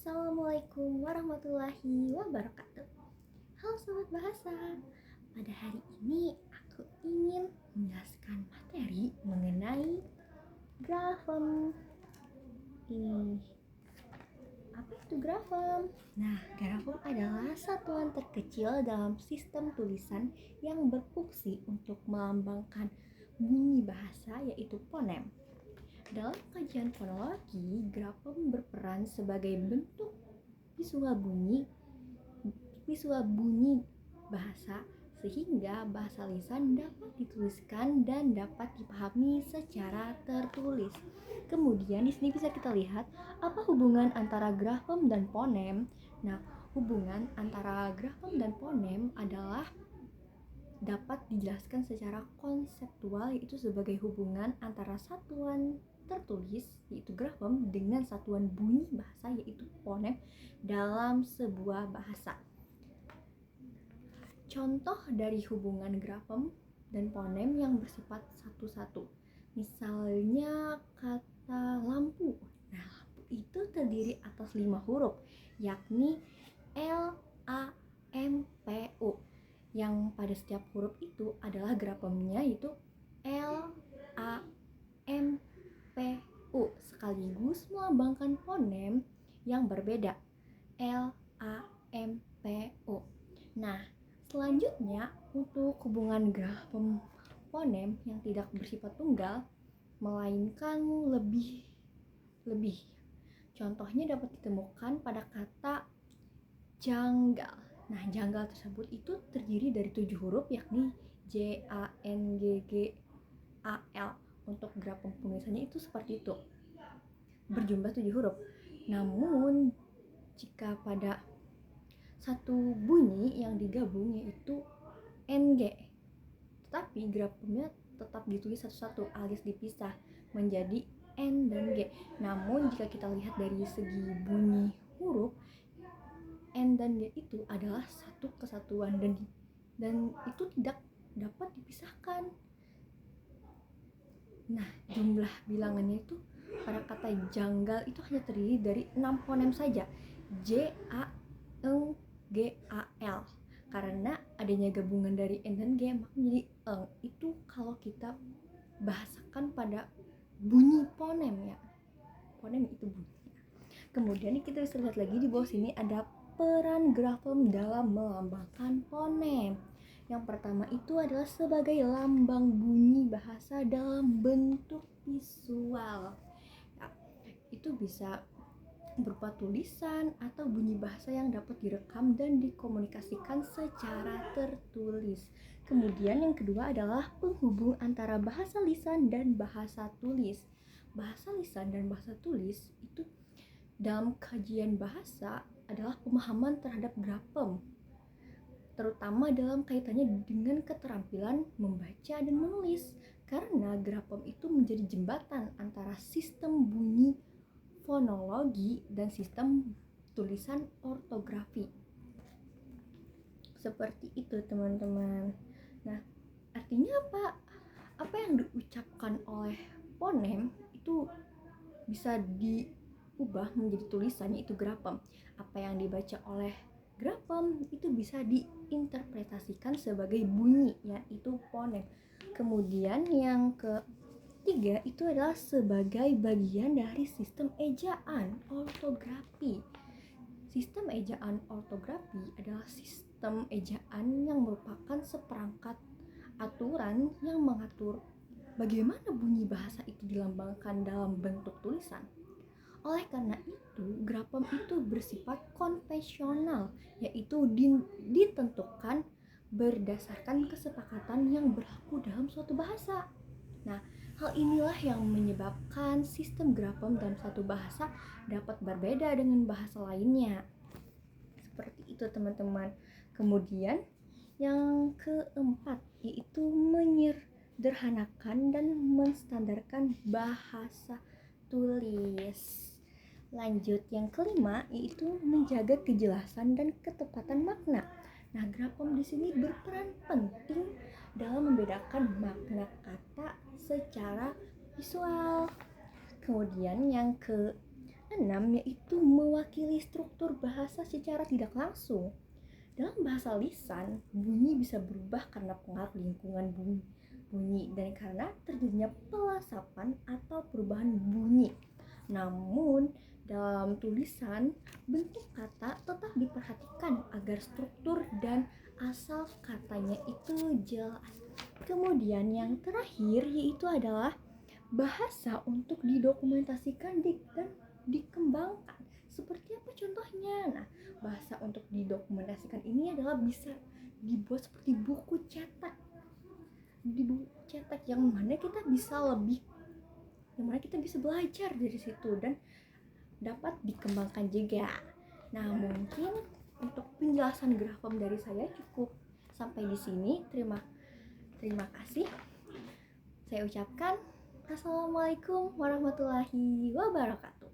Assalamualaikum warahmatullahi wabarakatuh. Halo Sobat Bahasa. Pada hari ini aku ingin menjelaskan materi mengenai grafem. Ini apa itu grafem? Nah, grafem adalah satuan terkecil dalam sistem tulisan yang berfungsi untuk melambangkan bunyi bahasa, yaitu fonem. Dalam kajian fonologi, grafem berperan sebagai bentuk visual bunyi bahasa, sehingga bahasa lisan dapat dituliskan dan dapat dipahami secara tertulis. Kemudian di sini bisa kita lihat apa hubungan antara grafem dan fonem. Nah, hubungan antara grafem dan fonem adalah dapat dijelaskan secara konseptual, yaitu sebagai hubungan antara satuan tertulis yaitu grafem dengan satuan bunyi bahasa yaitu fonem dalam sebuah bahasa. Contoh dari hubungan grafem dan fonem yang bersifat satu-satu. Misalnya kata lampu. Nah, lampu itu terdiri atas 5 huruf, yakni L, A, M, P, U. Yang pada setiap huruf itu adalah grafemnya, yaitu L, A, M, P, U, sekaligus melambangkan fonem yang berbeda, L, A, M, P, U. Nah, selanjutnya untuk hubungan grafem fonem yang tidak bersifat tunggal, melainkan lebih. Contohnya dapat ditemukan pada kata janggal. Nah, janggal tersebut itu terdiri dari 7 huruf, yakni J, A, N, G, G, A, L. Untuk grafem penulisannya itu seperti itu, berjumlah 7 huruf. Namun, jika pada satu bunyi yang digabung yaitu NG, tetapi grafemnya tetap ditulis satu-satu alias dipisah menjadi N dan G. Namun, jika kita lihat dari segi bunyi huruf, N dan G itu adalah satu kesatuan dan itu tidak dapat dipisahkan. Nah, jumlah bilangannya itu pada kata janggal itu hanya terdiri dari 6 fonem saja, J, A, Eng, G, A, L. Karena adanya gabungan dari N dan G maka menjadi Eng. Itu kalau kita bahasakan pada bunyi fonem ya. Fonem itu bunyi. Kemudian kita bisa lihat lagi di bawah sini ada peran grafem dalam melambangkan fonem. Yang pertama itu adalah sebagai lambang bunyi bahasa dalam bentuk visual. Nah, itu bisa berupa tulisan atau bunyi bahasa yang dapat direkam dan dikomunikasikan secara tertulis. Kemudian yang kedua adalah penghubung antara bahasa lisan dan bahasa tulis. Bahasa lisan dan bahasa tulis itu dalam kajian bahasa adalah pemahaman terhadap grafem, terutama dalam kaitannya dengan keterampilan membaca dan menulis, karena grafem itu menjadi jembatan antara sistem bunyi fonologi dan sistem tulisan ortografi. Seperti itu teman-teman. Nah, artinya apa? Apa yang diucapkan oleh fonem itu bisa diubah menjadi tulisan, yaitu grafem. Apa yang dibaca oleh grafem itu bisa diinterpretasikan sebagai bunyi, yaitu fonem. Kemudian yang ketiga itu adalah sebagai bagian dari sistem ejaan ortografi. Sistem ejaan ortografi adalah sistem ejaan yang merupakan seperangkat aturan yang mengatur bagaimana bunyi bahasa itu dilambangkan dalam bentuk tulisan. Oleh karena itu, grafem itu bersifat konvensional, yaitu ditentukan berdasarkan kesepakatan yang berlaku dalam suatu bahasa. Nah, hal inilah yang menyebabkan sistem grafem dalam satu bahasa dapat berbeda dengan bahasa lainnya. Seperti itu teman-teman. Kemudian yang keempat yaitu menyederhanakan dan menstandarkan bahasa tulis. Lanjut yang kelima yaitu menjaga kejelasan dan ketepatan makna. Nah, grafem di sini berperan penting dalam membedakan makna kata secara visual. Kemudian yang 6 yaitu mewakili struktur bahasa secara tidak langsung. Dalam bahasa lisan, bunyi bisa berubah karena pengaruh lingkungan bunyi dan karena terjadinya pelasapan atau perubahan bunyi. Namun, dalam tulisan, bentuk kata tetap diperhatikan agar struktur dan asal katanya itu jelas. Kemudian yang terakhir yaitu adalah bahasa untuk didokumentasikan dan dikembangkan. Seperti apa contohnya? Nah, bahasa untuk didokumentasikan ini adalah bisa dibuat seperti buku cetak. Di buku cetak yang mana kita bisa belajar dari situ dan dapat dikembangkan juga. Nah, mungkin untuk penjelasan grafem dari saya cukup sampai di sini. Terima kasih. Saya ucapkan Assalamualaikum warahmatullahi wabarakatuh.